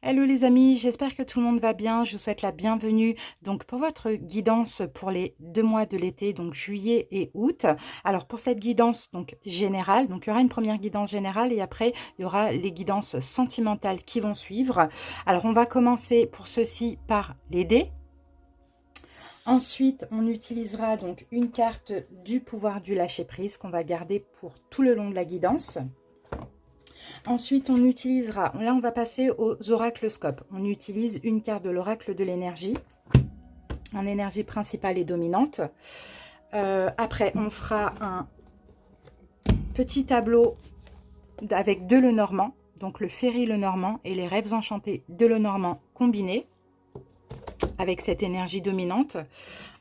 Hello les amis, j'espère que tout le monde va bien. Je vous souhaite la bienvenue donc pour votre guidance pour les 2 mois de l'été, donc juillet et août. Alors pour cette guidance donc générale, donc il y aura une première guidance générale et après il y aura les guidances sentimentales qui vont suivre. Alors on va commencer pour ceci par les dés. Ensuite, on utilisera donc une carte du pouvoir du lâcher-prise qu'on va garder pour tout le long de la guidance. Ensuite, on utilisera, là on va passer aux oraclescopes. On utilise une carte de l'oracle de l'énergie, en énergie principale et dominante. Après, on fera un petit tableau avec de Lenormand, donc le Féry Lenormand et les rêves enchantés de Lenormand combinés avec cette énergie dominante.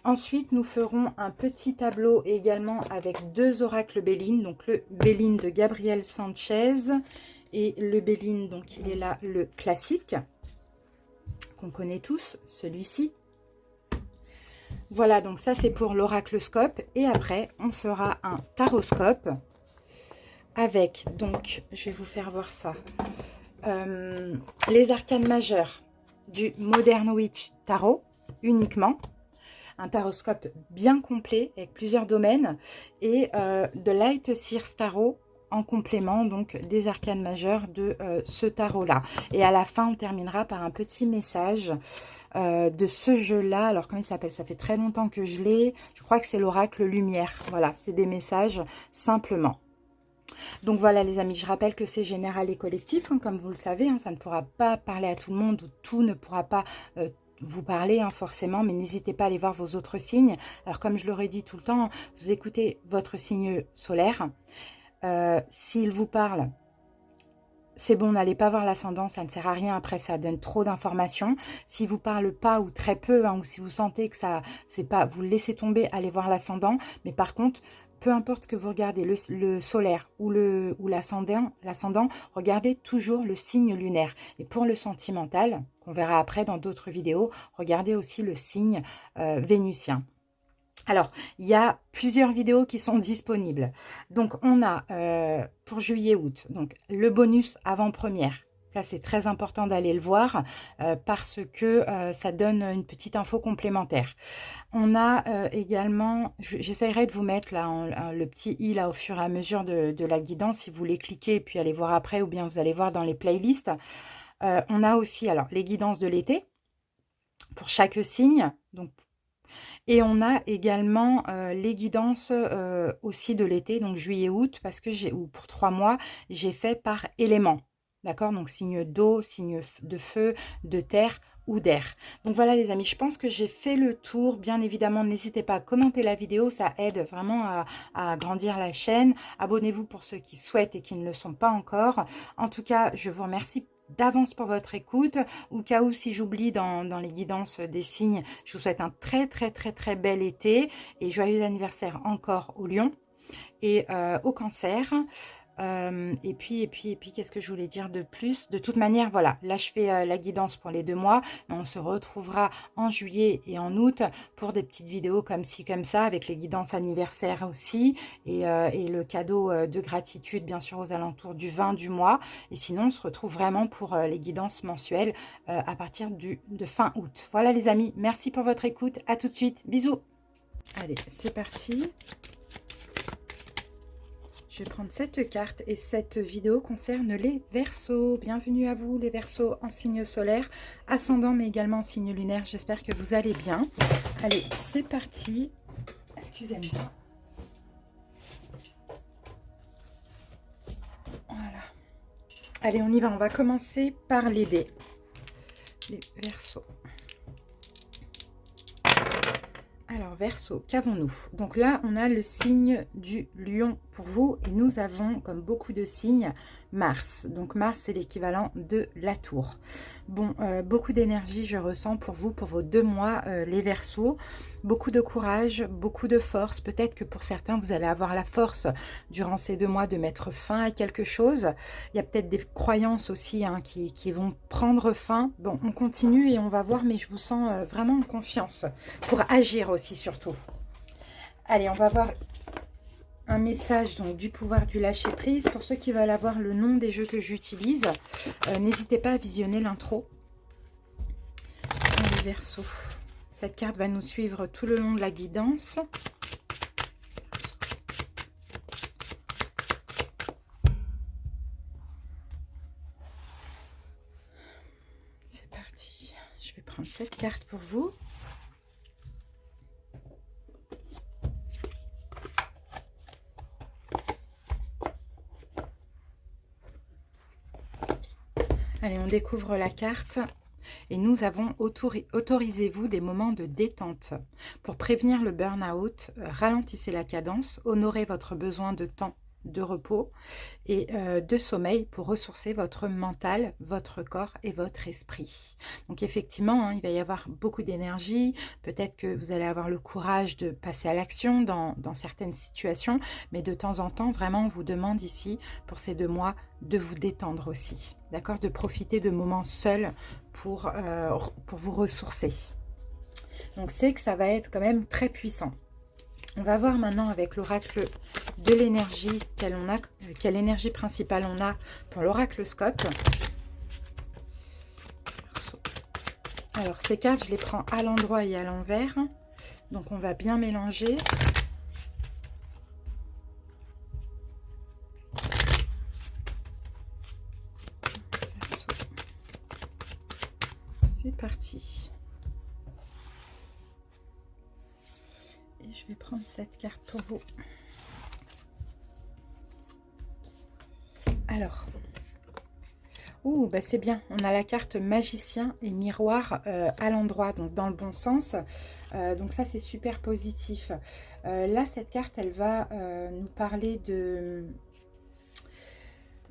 Ensuite, nous ferons un petit tableau également avec 2 oracles Béline, donc le Béline de Gabriel Sanchez et le Béline, donc il est là, le classique, qu'on connaît tous, celui-ci. Voilà, donc ça c'est pour l'oraclescope. Et après, on fera un taroscope avec, donc, je vais vous faire voir ça, les arcanes majeures du Modern Witch Tarot uniquement. Un taroscope bien complet avec plusieurs domaines et de Light Seers Tarot en complément donc des arcanes majeures de ce tarot là. Et à la fin on terminera par un petit message de ce jeu là. Alors comment il s'appelle? Ça fait très longtemps que je l'ai. Je crois que c'est l'oracle lumière. Voilà, c'est des messages simplement. Donc voilà les amis, je rappelle que c'est général et collectif, hein, comme vous le savez, hein, ça ne pourra pas parler à tout le monde ou tout ne pourra pas vous parler forcément, mais n'hésitez pas à aller voir vos autres signes. Alors comme je l'aurais dit tout le temps, vous écoutez votre signe solaire. S'il vous parle, c'est bon, n'allez pas voir l'ascendant, ça ne sert à rien, après ça donne trop d'informations. S'il vous parle pas ou très peu, hein, ou si vous sentez que ça, c'est pas, vous le laissez tomber, allez voir l'ascendant. Mais par contre, peu importe que vous regardez le solaire ou l'ascendant, regardez toujours le signe lunaire. Et pour le sentimental, qu'on verra après dans d'autres vidéos, regardez aussi le signe vénusien. Alors, il y a plusieurs vidéos qui sont disponibles. Donc, on a pour juillet-août, donc le bonus avant-première. Ça, c'est très important d'aller le voir parce que ça donne une petite info complémentaire. On a également, j'essaierai de vous mettre là le petit i là au fur et à mesure de la guidance, si vous voulez cliquer et puis aller voir après, ou bien vous allez voir dans les playlists. On a aussi alors les guidances de l'été pour chaque signe. Donc, et on a également les guidances aussi de l'été, donc juillet-août, parce que ou pour 3 mois, j'ai fait par élément. D'accord? Donc signe d'eau, signe de feu, de terre ou d'air. Donc voilà les amis, je pense que j'ai fait le tour. Bien évidemment, n'hésitez pas à commenter la vidéo, ça aide vraiment à agrandir la chaîne. Abonnez-vous pour ceux qui souhaitent et qui ne le sont pas encore. En tout cas, je vous remercie d'avance pour votre écoute. Au cas où, si j'oublie dans les guidances des signes, je vous souhaite un très bel été et joyeux anniversaire encore au Lion et au Cancer. Et puis qu'est-ce que je voulais dire de plus? De toute manière, voilà, là je fais la guidance pour les 2 mois, mais on se retrouvera en juillet et en août pour des petites vidéos comme ci, comme ça, avec les guidances anniversaires aussi, et le cadeau de gratitude, bien sûr, aux alentours du 20 du mois. Et sinon, on se retrouve vraiment pour les guidances mensuelles à partir de fin août. Voilà les amis, merci pour votre écoute, à tout de suite, bisous. Allez, c'est parti. Je vais prendre cette carte et cette vidéo concerne les Verseaux. Bienvenue à vous les Verseaux en signe solaire, ascendant mais également en signe lunaire. J'espère que vous allez bien. Allez, c'est parti. Excusez-moi. Voilà. Allez, on y va. On va commencer par les dés. Les Verseaux. Alors, Verseau, qu'avons-nous? Donc là, on a le signe du lion pour vous. Et nous avons, comme beaucoup de signes, Mars. Donc Mars, c'est l'équivalent de la tour. Bon, beaucoup d'énergie, je ressens pour vous, pour vos 2 mois, les Verseaux. Beaucoup de courage, beaucoup de force. Peut-être que pour certains, vous allez avoir la force durant ces 2 mois de mettre fin à quelque chose. Il y a peut-être des croyances aussi hein, qui vont prendre fin. Bon, on continue et on va voir, mais je vous sens vraiment en confiance pour agir aussi surtout. Allez, on va voir un message donc du pouvoir du lâcher prise. Pour ceux qui veulent avoir le nom des jeux que j'utilise, n'hésitez pas à visionner l'intro Verseau. Cette carte va nous suivre tout le long de la guidance. C'est parti. Je vais prendre cette carte pour vous. Allez, on découvre la carte. Et nous avons autorisez-vous des moments de détente. Pour prévenir le burn-out, ralentissez la cadence, honorez votre besoin de temps de repos et de sommeil pour ressourcer votre mental, votre corps et votre esprit. Donc effectivement, hein, il va y avoir beaucoup d'énergie, peut-être que vous allez avoir le courage de passer à l'action dans certaines situations, mais de temps en temps, vraiment, on vous demande ici, pour ces 2 mois, de vous détendre aussi, d'accord, de profiter de moments seuls pour vous ressourcer. Donc c'est que ça va être quand même très puissant. On va voir maintenant avec l'oracle de l'énergie, quelle énergie principale on a pour l'oracloscope. Alors ces cartes, je les prends à l'endroit et à l'envers. Donc on va bien mélanger. C'est parti. Et je vais prendre cette carte pour vous. Alors, bah c'est bien. On a la carte magicien et miroir à l'endroit, donc dans le bon sens. Donc ça, c'est super positif. Là, cette carte, elle va nous parler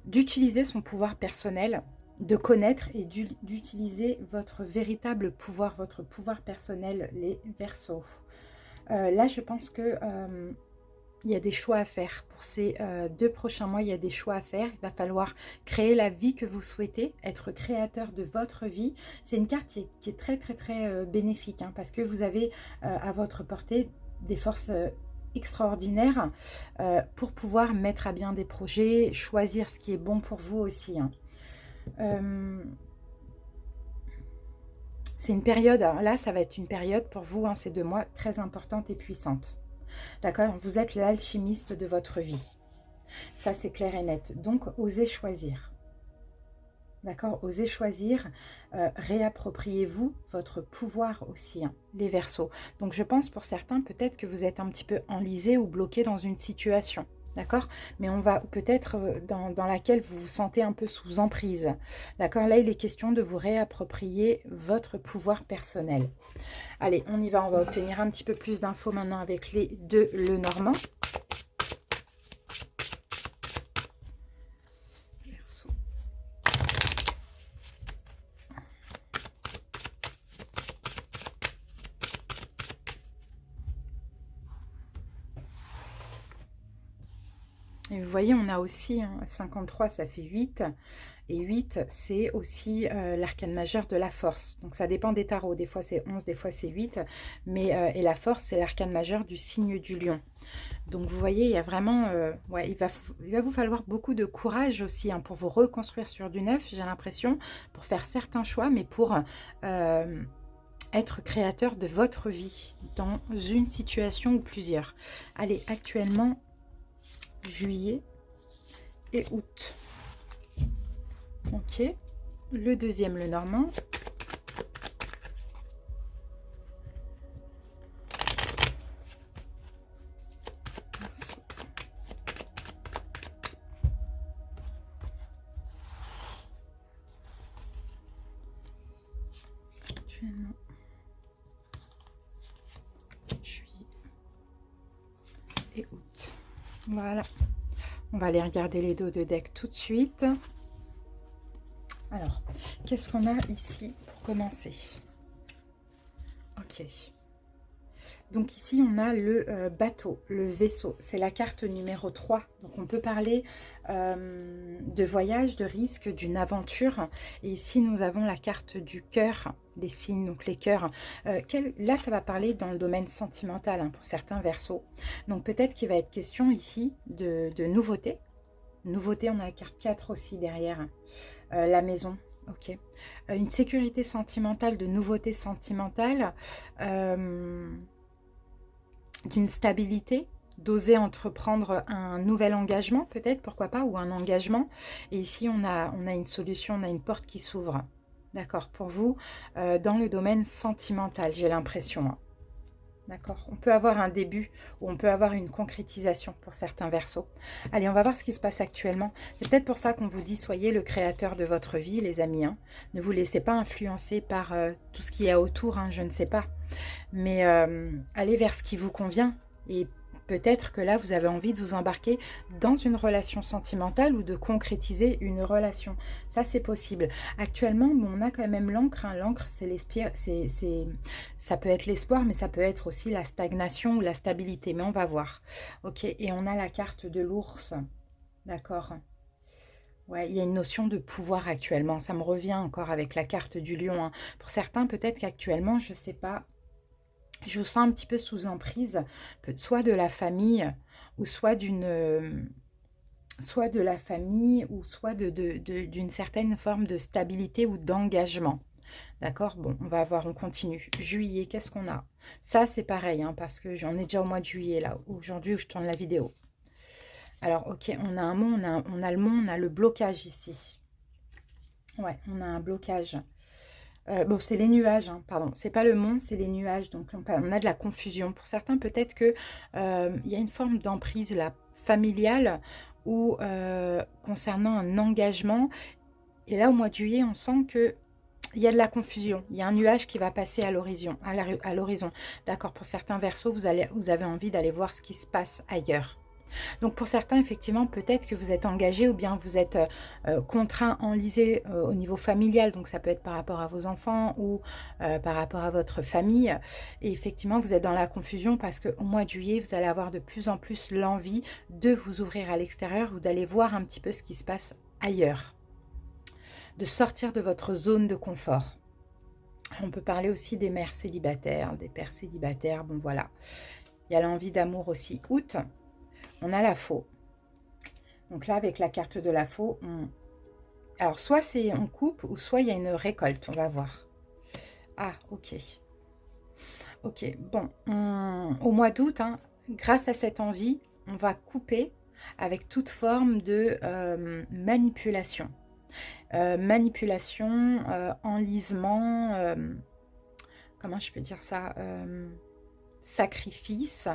d'utiliser son pouvoir personnel, de connaître et d'utiliser votre véritable pouvoir, votre pouvoir personnel, les Verseaux. Là, je pense que il y a des choix à faire. Pour ces 2 prochains mois, il y a des choix à faire. Il va falloir créer la vie que vous souhaitez, être créateur de votre vie. C'est une carte qui est très, très, très bénéfique, hein, parce que vous avez à votre portée des forces extraordinaires pour pouvoir mettre à bien des projets, choisir ce qui est bon pour vous aussi, hein. C'est une période, là ça va être une période pour vous, hein, ces 2 mois, très importante et puissante. D'accord? Vous êtes l'alchimiste de votre vie. Ça, c'est clair et net. Donc, osez choisir. D'accord? Osez choisir. Réappropriez-vous votre pouvoir aussi, hein, les Verseaux. Donc, je pense pour certains, peut-être que vous êtes un petit peu enlisé ou bloqué dans une situation. D'accord? Mais on va peut-être dans laquelle vous vous sentez un peu sous emprise. D'accord? Là, il est question de vous réapproprier votre pouvoir personnel. Allez, on y va. On va obtenir un petit peu plus d'infos maintenant avec les 2 Lenormand. Verseau. Et vous voyez, on a aussi, hein, 53, ça fait 8. Et 8, c'est aussi l'arcane majeur de la force. Donc ça dépend des tarots. Des fois c'est 11, des fois c'est 8. Mais, et la force, c'est l'arcane majeur du signe du lion. Donc vous voyez, il y a vraiment... ouais, il va vous falloir beaucoup de courage aussi, hein, pour vous reconstruire sur du neuf, j'ai l'impression, pour faire certains choix, mais pour être créateur de votre vie dans une situation ou plusieurs. Allez, actuellement, juillet et août. Ok, le deuxième Lenormand. Actuellement, juillet et août. Voilà, on va aller regarder les dos de deck tout de suite. Alors, qu'est-ce qu'on a ici pour commencer? Ok. Donc ici, on a le bateau, le vaisseau. C'est la carte numéro 3. Donc on peut parler de voyage, de risque, d'une aventure. Et ici, nous avons la carte du cœur, des signes, donc les cœurs. Là, ça va parler dans le domaine sentimental, hein, pour certains Verseaux. Donc peut-être qu'il va être question ici de nouveautés. Nouveauté, on a la carte 4 aussi derrière. La maison, Ok. Une sécurité sentimentale, de nouveautés sentimentales, d'une stabilité, d'oser entreprendre un nouvel engagement peut-être, pourquoi pas, ou un engagement. Et ici, on a une solution, on a une porte qui s'ouvre. D'accord, pour vous, dans le domaine sentimental, j'ai l'impression. Hein. D'accord. On peut avoir un début ou on peut avoir une concrétisation pour certains versos. Allez, on va voir ce qui se passe actuellement. C'est peut-être pour ça qu'on vous dit soyez le créateur de votre vie, les amis. Hein. Ne vous laissez pas influencer par tout ce qu'il y a autour, hein, je ne sais pas. Mais allez vers ce qui vous convient. Et peut-être que là, vous avez envie de vous embarquer dans une relation sentimentale ou de concrétiser une relation. Ça, c'est possible. Actuellement, bon, on a quand même l'encre. Hein. L'encre, ça peut être l'espoir, mais ça peut être aussi la stagnation ou la stabilité. Mais on va voir. Ok, et on a la carte de l'ours. D'accord. Ouais, il y a une notion de pouvoir actuellement. Ça me revient encore avec la carte du lion. Hein. Pour certains, peut-être qu'actuellement, je ne sais pas, je vous sens un petit peu sous emprise, soit de la famille, ou soit soit de la famille, ou soit d'une certaine forme de stabilité ou d'engagement. D'accord. Bon, on va voir, on continue. Juillet, qu'est-ce qu'on a? Ça, c'est pareil, hein, parce que j'en ai déjà au mois de juillet, là, aujourd'hui où je tourne la vidéo. Alors, ok, on a un mont, on a le mont, on a le blocage ici. Ouais, on a un blocage. Bon, c'est les nuages, hein, pardon. C'est pas le mont, c'est les nuages. Donc, on a de la confusion. Pour certains, peut-être que il y a une forme d'emprise là, familiale ou concernant un engagement. Et là, au mois de juillet, on sent que il y a de la confusion. Il y a un nuage qui va passer à l'horizon. À l'horizon. D'accord. Pour certains versos, vous avez envie d'aller voir ce qui se passe ailleurs. Donc pour certains, effectivement, peut-être que vous êtes engagé ou bien vous êtes contraint, enlisé au niveau familial. Donc ça peut être par rapport à vos enfants ou par rapport à votre famille. Et effectivement, vous êtes dans la confusion parce qu'au mois de juillet, vous allez avoir de plus en plus l'envie de vous ouvrir à l'extérieur ou d'aller voir un petit peu ce qui se passe ailleurs. De sortir de votre zone de confort. On peut parler aussi des mères célibataires, des pères célibataires. Bon voilà, il y a l'envie d'amour aussi. Août. On a la faux. Donc là, avec la carte de la faux, alors soit c'est on coupe ou soit il y a une récolte. On va voir. Ah, ok. Ok, bon. Au mois d'août, hein, grâce à cette envie, on va couper avec toute forme de manipulation. Manipulation, enlisement, comment je peux dire ça, sacrifice,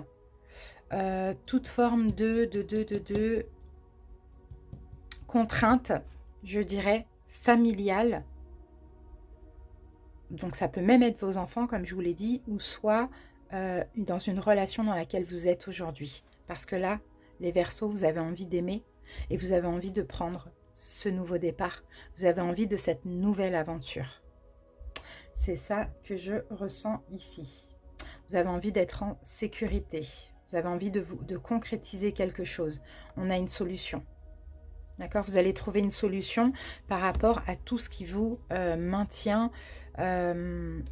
toute forme de contrainte, je dirais, familiale. Donc ça peut même être vos enfants, comme je vous l'ai dit, ou soit dans une relation dans laquelle vous êtes aujourd'hui. Parce que là, les Verseaux, vous avez envie d'aimer et vous avez envie de prendre ce nouveau départ. Vous avez envie de cette nouvelle aventure. C'est ça que je ressens ici. Vous avez envie d'être en sécurité. Vous avez envie de concrétiser quelque chose. On a une solution. D'accord, vous allez trouver une solution par rapport à tout ce qui vous maintient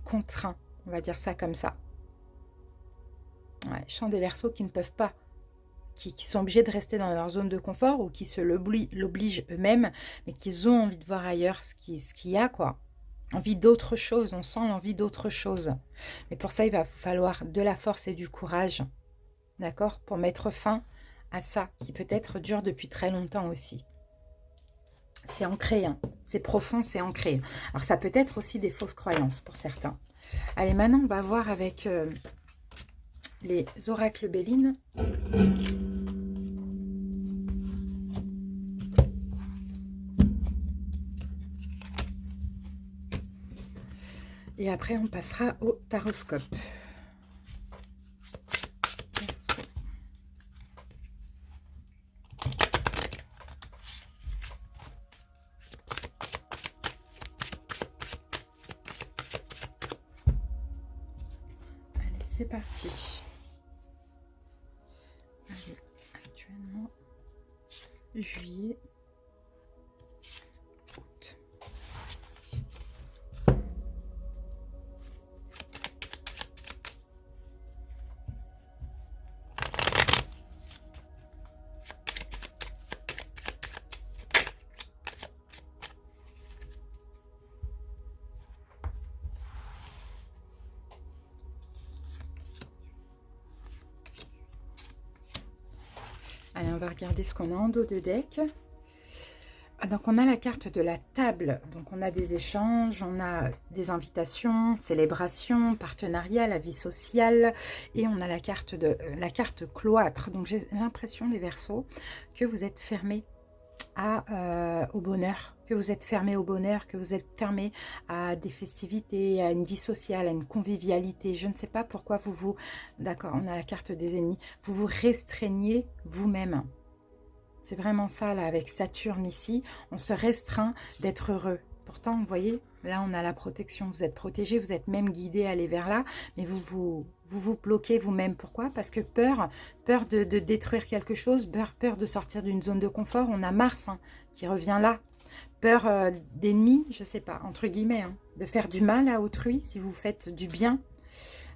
contraint. On va dire ça comme ça. Ouais, je sens des Verseaux qui ne peuvent pas, qui sont obligés de rester dans leur zone de confort ou qui se l'obligent eux-mêmes, mais qui ont envie de voir ailleurs ce qu'il y a, quoi. Envie d'autre chose, on sent l'envie d'autre chose. Mais pour ça, il va falloir de la force et du courage, d'accord, pour mettre fin à ça, qui peut-être dure depuis très longtemps aussi. C'est ancré, hein. C'est profond, c'est ancré. Alors ça peut être aussi des fausses croyances pour certains. Allez, maintenant on va voir avec les oracles Béline. Et après on passera au taroscope. C'est parti. Allez, actuellement, juillet, août. on va regarder ce qu'on a en dos de deck. Donc, on a la carte de la table. Donc, on a des échanges, on a des invitations, célébrations, partenariats, la vie sociale. Et on a la carte cloître. Donc, j'ai l'impression, les Verseaux, que vous êtes fermés au bonheur. Que vous êtes fermés au bonheur, que vous êtes fermés à des festivités, à une vie sociale, à une convivialité. Je ne sais pas pourquoi D'accord, on a la carte des ennemis. Vous vous restreignez vous-même. C'est vraiment ça, là, avec Saturne ici. On se restreint d'être heureux. Pourtant, vous voyez, là, on a la protection. Vous êtes protégé, vous êtes même guidé à aller vers là. Mais vous bloquez vous-même. Pourquoi? Parce que peur de détruire quelque chose, peur de sortir d'une zone de confort. On a Mars qui revient là. Peur d'ennemis, je ne sais pas, entre guillemets, de faire du mal à autrui si vous faites du bien.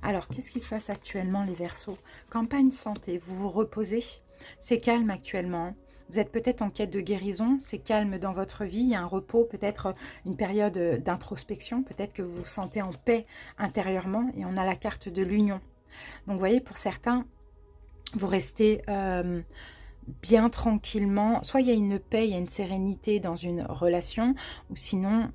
Alors, qu'est-ce qui se passe actuellement, les Verseaux? Campagne santé, vous vous reposez. C'est calme actuellement. Vous êtes peut-être en quête de guérison, c'est calme dans votre vie, il y a un repos, peut-être une période d'introspection, peut-être que vous vous sentez en paix intérieurement, et on a la carte de l'union. Donc, vous voyez, pour certains, vous restez bien tranquillement, soit il y a une paix, il y a une sérénité dans une relation, ou sinon,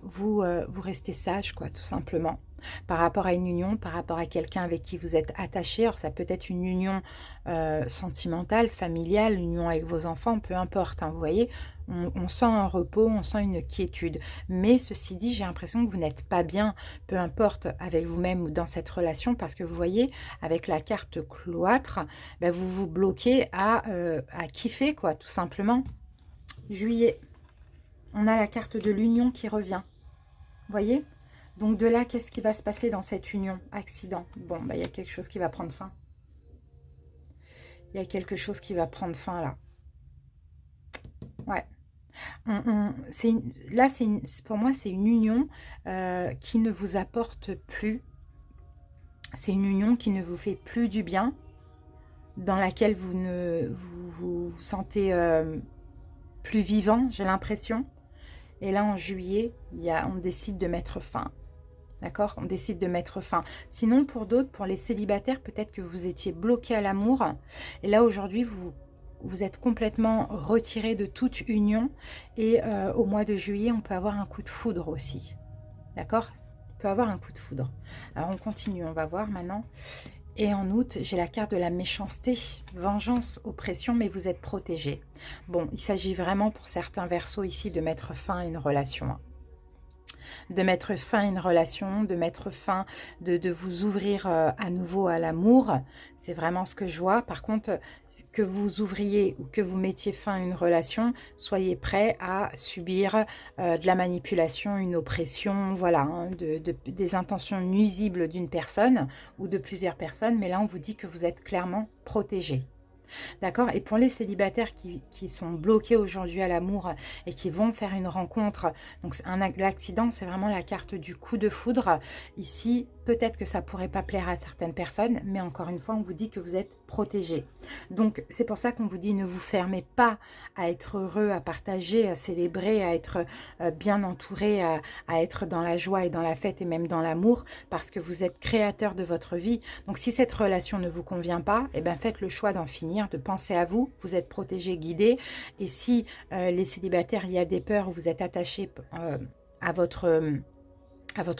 vous restez sage, quoi, tout simplement. Par rapport à une union, par rapport à quelqu'un avec qui vous êtes attaché. Alors ça peut être une union sentimentale, familiale, une union avec vos enfants, peu importe, vous voyez, on sent un repos, on sent une quiétude. Mais ceci dit, j'ai l'impression que vous n'êtes pas bien, peu importe, avec vous-même ou dans cette relation, parce que vous voyez, avec la carte cloître, ben, vous vous bloquez à kiffer, quoi, tout simplement. Juillet, on a la carte de l'union qui revient, vous voyez. Donc de là, qu'est-ce qui va se passer dans cette union? Accident. Bon, bah, il y a quelque chose qui va prendre fin. Il y a quelque chose qui va prendre fin là. Ouais. Là, pour moi, c'est une union qui ne vous apporte plus. C'est une union qui ne vous fait plus du bien, dans laquelle vous sentez plus vivant, j'ai l'impression. Et là, en juillet, on décide de mettre fin. D'accord? On décide de mettre fin. Sinon, pour d'autres, pour les célibataires, peut-être que vous étiez bloqué à l'amour. Et là, aujourd'hui, vous êtes complètement retiré de toute union. Et au mois de juillet, on peut avoir un coup de foudre aussi. D'accord? On peut avoir un coup de foudre. Alors, on continue. On va voir maintenant. Et en août, j'ai la carte de la méchanceté, vengeance, oppression, mais vous êtes protégé. Bon, il s'agit vraiment pour certains Verseaux ici de mettre fin à une relation. De mettre fin à une relation, de mettre fin, de vous ouvrir à nouveau à l'amour. C'est vraiment ce que je vois. Par contre, que vous ouvriez ou que vous mettiez fin à une relation, soyez prêts à subir de la manipulation, une oppression, voilà, des intentions nuisibles d'une personne ou de plusieurs personnes. Mais là, on vous dit que vous êtes clairement protégés. D'accord? Et pour les célibataires qui sont bloqués aujourd'hui à l'amour et qui vont faire une rencontre, donc l'accident, c'est vraiment la carte du coup de foudre. Ici, peut-être que ça pourrait pas plaire à certaines personnes, mais encore une fois, on vous dit que vous êtes protégés. Donc, c'est pour ça qu'on vous dit ne vous fermez pas à être heureux, à partager, à célébrer, à être bien entouré, à être dans la joie et dans la fête et même dans l'amour, parce que vous êtes créateur de votre vie. Donc, si cette relation ne vous convient pas, eh ben, faites le choix d'en finir, de penser à vous. Vous êtes protégé, guidé. Et si les célibataires, il y a des peurs, vous êtes attaché à votre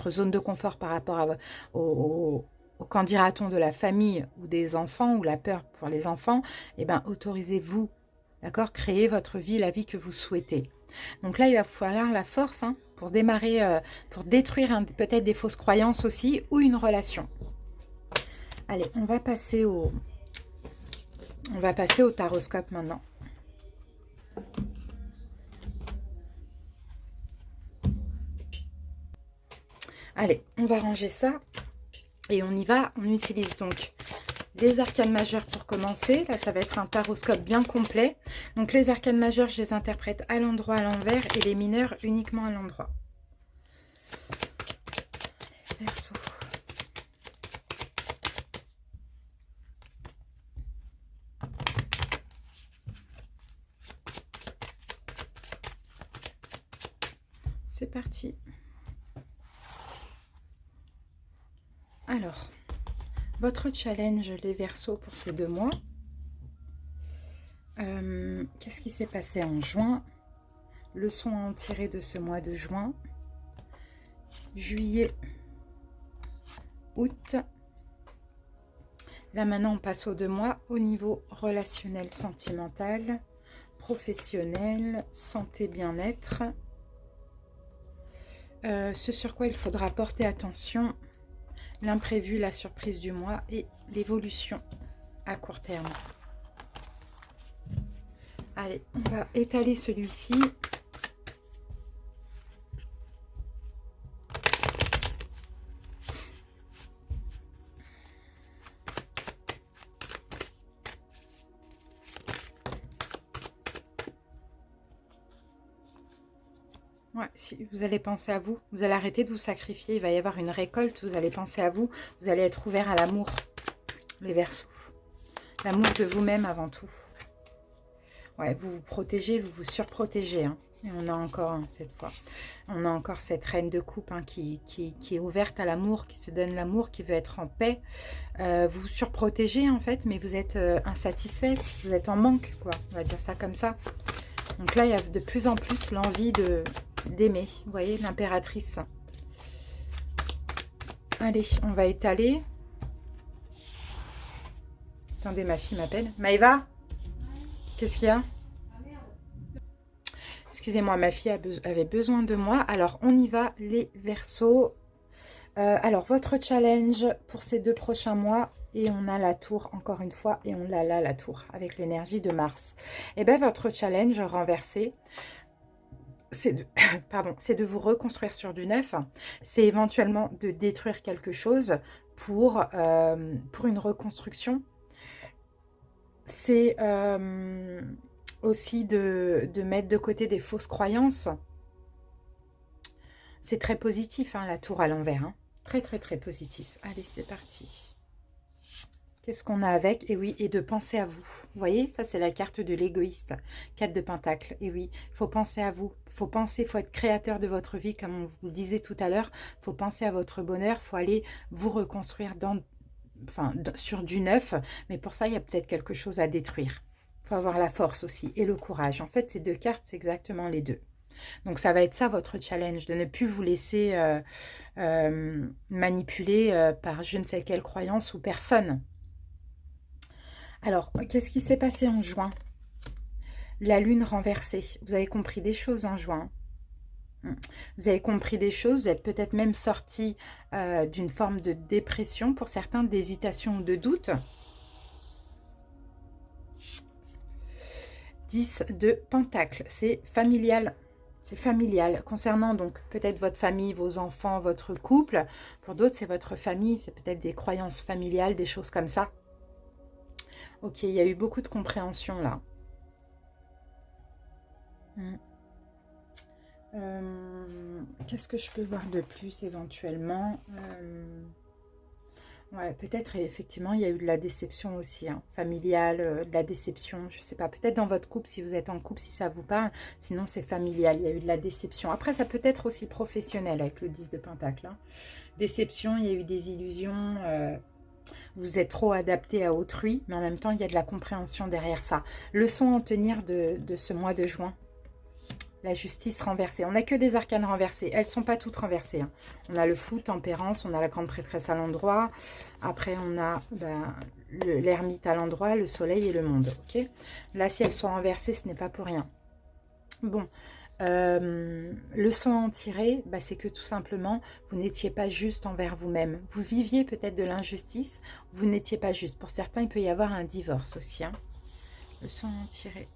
zone de confort par rapport au qu'en dira-t-on de la famille ou des enfants, ou la peur pour les enfants, eh ben, autorisez-vous, d'accord, créez votre vie, la vie que vous souhaitez. Donc là, il va falloir la force pour démarrer, pour détruire peut-être des fausses croyances aussi, ou une relation. Allez, on va passer au taroscope maintenant. Allez, on va ranger ça et on y va. On utilise donc les arcanes majeures pour commencer. Là, ça va être un taroscope bien complet. Donc, les arcanes majeures, je les interprète à l'endroit, à l'envers, et les mineurs uniquement à l'endroit. Verseau. C'est parti. Alors, votre challenge, les Verseaux, pour ces 2 mois. Qu'est-ce qui s'est passé en juin? Leçon à en tirer de ce mois de juin. Juillet, août. Là maintenant on passe aux 2 mois au niveau relationnel, sentimental, professionnel, santé, bien-être. Ce sur quoi il faudra porter attention, l'imprévu, la surprise du mois et l'évolution à court terme. Allez, on va étaler celui-ci. Ouais, si vous allez penser à vous, vous allez arrêter de vous sacrifier, il va y avoir une récolte, vous allez penser à vous, vous allez être ouvert à l'amour, les Verseaux. L'amour de vous-même avant tout. Ouais, vous vous protégez, vous vous surprotégez. Hein. Et on a encore, cette fois, on a encore cette reine de coupe qui est ouverte à l'amour, qui se donne l'amour, qui veut être en paix. Vous vous surprotégez en fait, mais vous êtes insatisfait, vous êtes en manque, quoi. On va dire ça comme ça. Donc là, il y a de plus en plus l'envie d'aimer. Vous voyez, l'impératrice. Allez, on va étaler. Attendez, ma fille m'appelle. Maëva, qu'est-ce qu'il y a? Excusez-moi, ma fille avait besoin de moi. Alors, on y va, les Verseaux. Alors, votre challenge pour ces 2 prochains mois, et on a la tour, encore une fois, et on l'a là, la tour, avec l'énergie de Mars. Et bien, votre challenge renversé, c'est de, pardon, c'est de vous reconstruire sur du neuf. C'est éventuellement de détruire quelque chose pour une reconstruction. C'est aussi de mettre de côté des fausses croyances. C'est très positif, hein, la tour à l'envers. Hein. Très, très, très positif. Allez, c'est parti. Qu'est-ce qu'on a avec? Et oui, et de penser à vous. Vous voyez, ça, c'est la carte de l'égoïste. 4 de Pentacle. Et oui, il faut penser à vous. Il faut penser, il faut être créateur de votre vie, comme on vous le disait tout à l'heure. Il faut penser à votre bonheur. Il faut aller vous reconstruire sur du neuf. Mais pour ça, il y a peut-être quelque chose à détruire. Il faut avoir la force aussi et le courage. En fait, ces 2 cartes, c'est exactement les 2. Donc, ça va être ça, votre challenge, de ne plus vous laisser manipuler par je ne sais quelle croyance ou personne. Alors, qu'est-ce qui s'est passé en juin? La lune renversée. Vous avez compris des choses en juin. Vous avez compris des choses, vous êtes peut-être même sorti d'une forme de dépression, pour certains, d'hésitation ou de doute. 10 de Pentacle, c'est familial. C'est familial. Concernant donc peut-être votre famille, vos enfants, votre couple. Pour d'autres, c'est votre famille, c'est peut-être des croyances familiales, des choses comme ça. Ok, il y a eu beaucoup de compréhension là. Qu'est-ce que je peux voir de plus éventuellement? Ouais, peut-être effectivement il y a eu de la déception aussi, hein, familiale, de la déception, je sais pas, peut-être dans votre couple, si vous êtes en couple, si ça vous parle, sinon c'est familial, il y a eu de la déception. Après ça peut être aussi professionnel avec le 10 de Pentacle. Hein. Déception, il y a eu des illusions, vous êtes trop adapté à autrui, mais en même temps il y a de la compréhension derrière ça. Leçon à en tenir de ce mois de juin. La justice renversée. On n'a que des arcanes renversées. Elles ne sont pas toutes renversées. Hein. On a le fou, tempérance, on a la grande prêtresse à l'endroit. Après, on a l'ermite à l'endroit, le soleil et le monde. Okay, là, si elles sont renversées, ce n'est pas pour rien. Bon, leçon à en tirer, c'est que tout simplement, vous n'étiez pas juste envers vous-même. Vous viviez peut-être de l'injustice, vous n'étiez pas juste. Pour certains, il peut y avoir un divorce aussi. Hein. Leçon à en tirer.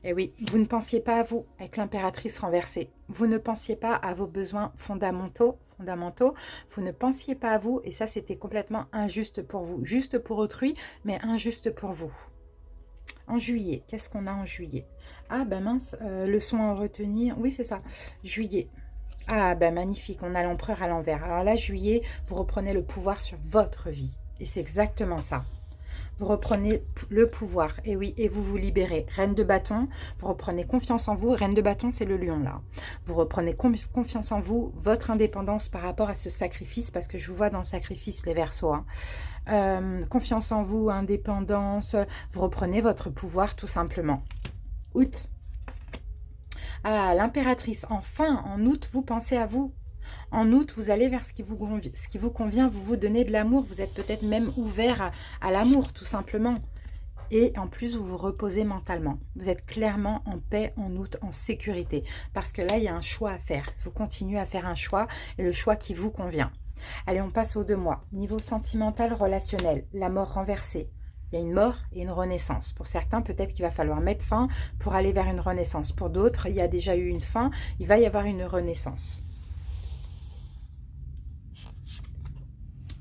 Et oui, vous ne pensiez pas à vous avec l'impératrice renversée. Vous ne pensiez pas à vos besoins fondamentaux. Vous ne pensiez pas à vous et ça, c'était complètement injuste pour vous. Juste pour autrui, mais injuste pour vous. En juillet, qu'est-ce qu'on a en juillet? Ah, ben mince, leçon à retenir. Oui, c'est ça, juillet. Ah, ben magnifique, on a l'empereur à l'envers. Alors là, juillet, vous reprenez le pouvoir sur votre vie. Et c'est exactement ça. Vous reprenez le pouvoir, et oui, et vous vous libérez. Reine de bâton, vous reprenez confiance en vous. Reine de bâton, c'est le lion, là. Vous reprenez confiance en vous, votre indépendance par rapport à ce sacrifice, parce que je vous vois dans le sacrifice, les Verseaux. Hein. Confiance en vous, indépendance, vous reprenez votre pouvoir tout simplement. Août. Ah, l'impératrice, enfin, en août, vous pensez à vous. En août, vous allez vers ce qui vous convient, vous vous donnez de l'amour, vous êtes peut-être même ouvert à l'amour, tout simplement. Et en plus, vous vous reposez mentalement. Vous êtes clairement en paix en août, en sécurité. Parce que là, il y a un choix à faire. Il faut continuer à faire un choix, et le choix qui vous convient. Allez, on passe aux 2 mois. Niveau sentimental, relationnel, la mort renversée. Il y a une mort et une renaissance. Pour certains, peut-être qu'il va falloir mettre fin pour aller vers une renaissance. Pour d'autres, il y a déjà eu une fin, il va y avoir une renaissance.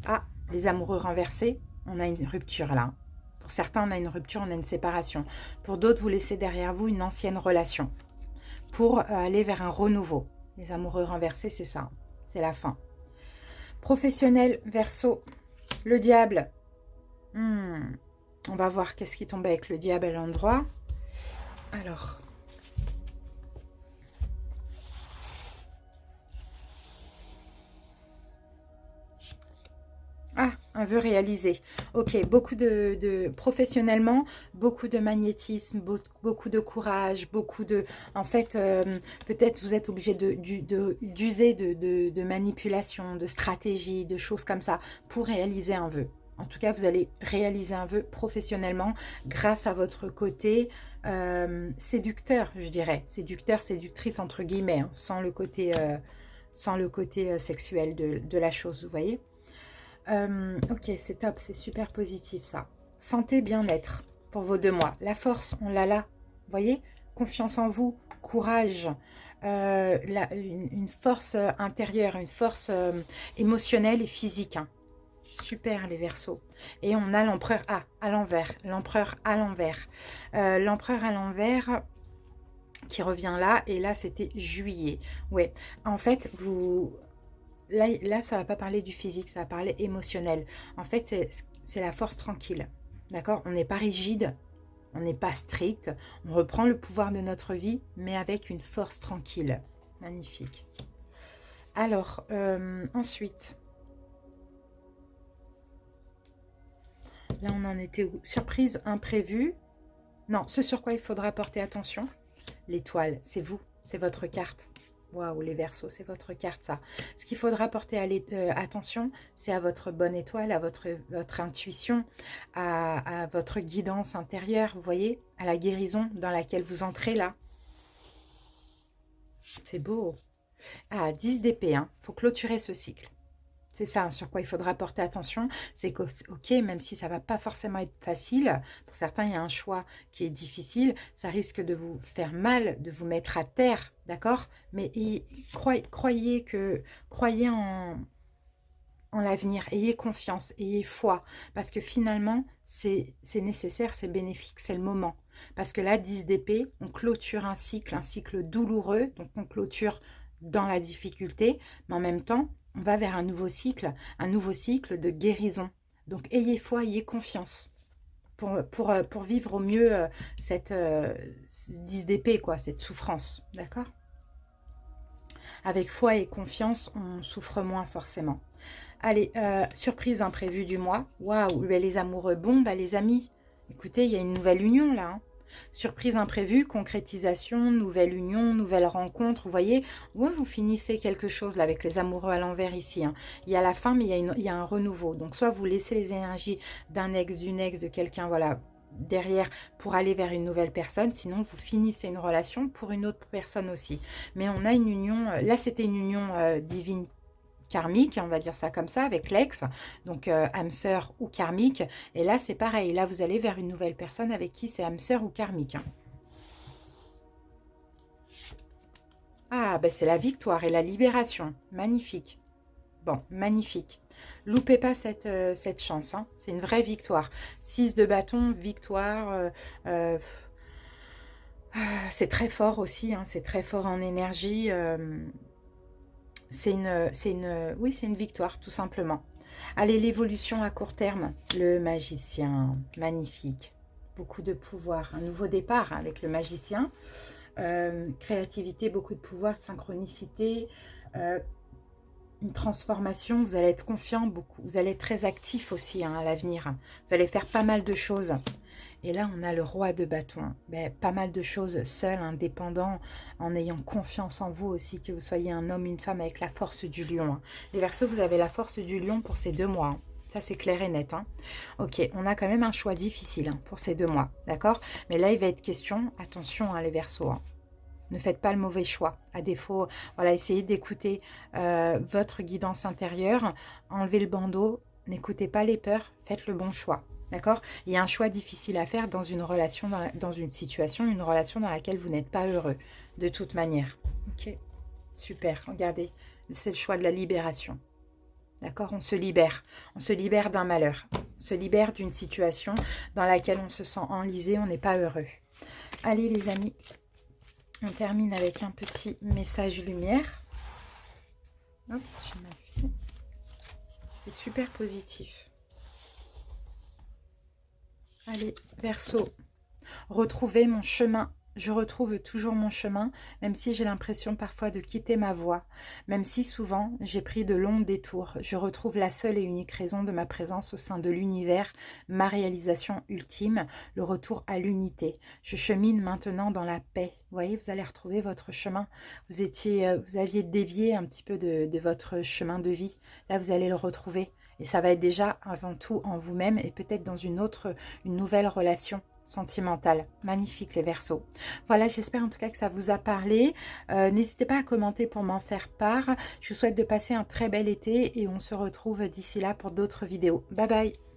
Ah, les amoureux renversés, on a une rupture là. Pour certains, on a une rupture, on a une séparation. Pour d'autres, vous laissez derrière vous une ancienne relation pour aller vers un renouveau. Les amoureux renversés, c'est ça, c'est la fin. Professionnel, Verseau, le diable. On va voir qu'est-ce qui tombe avec le diable à l'endroit. Alors. Ah, un vœu réalisé. Ok, beaucoup professionnellement, beaucoup de magnétisme, beaucoup de courage, beaucoup de... En fait, peut-être vous êtes obligé d'user de manipulation, de stratégie, de choses comme ça pour réaliser un vœu. En tout cas, vous allez réaliser un vœu professionnellement grâce à votre côté séducteur, je dirais. Séducteur, séductrice entre guillemets, hein, sans le côté sexuel de la chose, vous voyez. Ok, c'est top, c'est super positif ça. Santé, bien-être pour vos 2 mois. La force, on l'a là. Vous voyez, confiance en vous, courage, une force intérieure, une force émotionnelle et physique. Hein. Super les Verseaux. Et on a l'empereur à l'envers. L'empereur à l'envers. L'empereur à l'envers qui revient là. Et là, c'était juillet. Ouais, en fait, vous... Là, ça ne va pas parler du physique, ça va parler émotionnel. En fait, c'est la force tranquille. D'accord? On n'est pas rigide, on n'est pas strict. On reprend le pouvoir de notre vie, mais avec une force tranquille. Magnifique. Alors, ensuite. Là, on en était où? Surprise imprévue. Non, ce sur quoi il faudra porter attention. L'étoile, c'est vous, c'est votre carte. Waouh, les Verseaux, c'est votre carte, ça. Ce qu'il faudra porter attention, c'est à votre bonne étoile, à votre intuition, à votre guidance intérieure, vous voyez, à la guérison dans laquelle vous entrez là. C'est beau. Ah, 10 d'épée, hein. Faut clôturer ce cycle. C'est ça, hein, sur quoi il faudra porter attention. C'est que, ok, même si ça va pas forcément être facile, pour certains, il y a un choix qui est difficile, ça risque de vous faire mal, de vous mettre à terre, d'accord? Mais croyez en l'avenir, ayez confiance, ayez foi, parce que finalement, c'est nécessaire, c'est bénéfique, c'est le moment. Parce que là, 10 d'épée, on clôture un cycle douloureux, donc on clôture dans la difficulté, mais en même temps, on va vers un nouveau cycle de guérison. Donc, ayez foi, ayez confiance pour vivre au mieux cette 10 d'épée, quoi, cette souffrance, d'accord? Avec foi et confiance, on souffre moins forcément. Allez, surprise imprévue du mois. Waouh, les amoureux. Bon, bah les amis, écoutez, il y a une nouvelle union là. Hein. Surprise imprévue, concrétisation, nouvelle union, nouvelle rencontre. Vous voyez, ouais, vous finissez quelque chose là avec les amoureux à l'envers ici. Hein. Il y a la fin, mais il y a un renouveau. Donc, soit vous laissez les énergies d'un ex, d'une ex, de quelqu'un, voilà, derrière pour aller vers une nouvelle personne. Sinon, vous finissez une relation pour une autre personne aussi. Mais on a une union, là, c'était une union divine karmique, on va dire ça comme ça, avec l'ex, donc âme sœur ou karmique. Et là, c'est pareil. Là, vous allez vers une nouvelle personne avec qui c'est âme sœur ou karmique. Hein. Ah, ben c'est la victoire et la libération. Magnifique. Bon, magnifique. Loupez pas cette chance. Hein. C'est une vraie victoire. 6 de bâton, victoire. C'est très fort aussi. Hein. C'est très fort en énergie. C'est une victoire, tout simplement. Allez, l'évolution à court terme. Le magicien, magnifique. Beaucoup de pouvoir. Un nouveau départ avec le magicien. Créativité, beaucoup de pouvoir, de synchronicité. une transformation, vous allez être confiant beaucoup, vous allez être très actif aussi hein, à l'avenir. Vous allez faire pas mal de choses. Et là, on a le roi de bâton. Ben, pas mal de choses seul, indépendant, en ayant confiance en vous aussi, que vous soyez un homme, une femme avec la force du lion. Hein. Les Verseaux, vous avez la force du lion pour ces 2 mois. Hein. Ça, c'est clair et net. Hein. Ok, on a quand même un choix difficile hein, pour ces 2 mois. D'accord? Mais là, il va être question, attention hein, les Verseaux. Hein. Ne faites pas le mauvais choix. À défaut, voilà, essayez d'écouter votre guidance intérieure. Enlevez le bandeau. N'écoutez pas les peurs. Faites le bon choix. D'accord? Il y a un choix difficile à faire dans une relation, dans une situation, une relation dans laquelle vous n'êtes pas heureux, de toute manière. Ok? Super. Regardez. C'est le choix de la libération. D'accord? On se libère. On se libère d'un malheur. On se libère d'une situation dans laquelle on se sent enlisé, on n'est pas heureux. Allez les amis. On termine avec un petit message lumière. Hop, j'ai ma fille. C'est super positif. Allez, Verseau. Retrouver mon chemin. Je retrouve toujours mon chemin, même si j'ai l'impression parfois de quitter ma voie. Même si souvent, j'ai pris de longs détours. Je retrouve la seule et unique raison de ma présence au sein de l'univers, ma réalisation ultime, le retour à l'unité. Je chemine maintenant dans la paix. Vous voyez, vous allez retrouver votre chemin. Vous aviez dévié un petit peu de votre chemin de vie. Là, vous allez le retrouver. Et ça va être déjà avant tout en vous-même et peut-être dans une nouvelle relation sentimentale. Magnifique les Verseaux. Voilà, j'espère en tout cas que ça vous a parlé. N'hésitez pas à commenter pour m'en faire part. Je vous souhaite de passer un très bel été et on se retrouve d'ici là pour d'autres vidéos. Bye bye.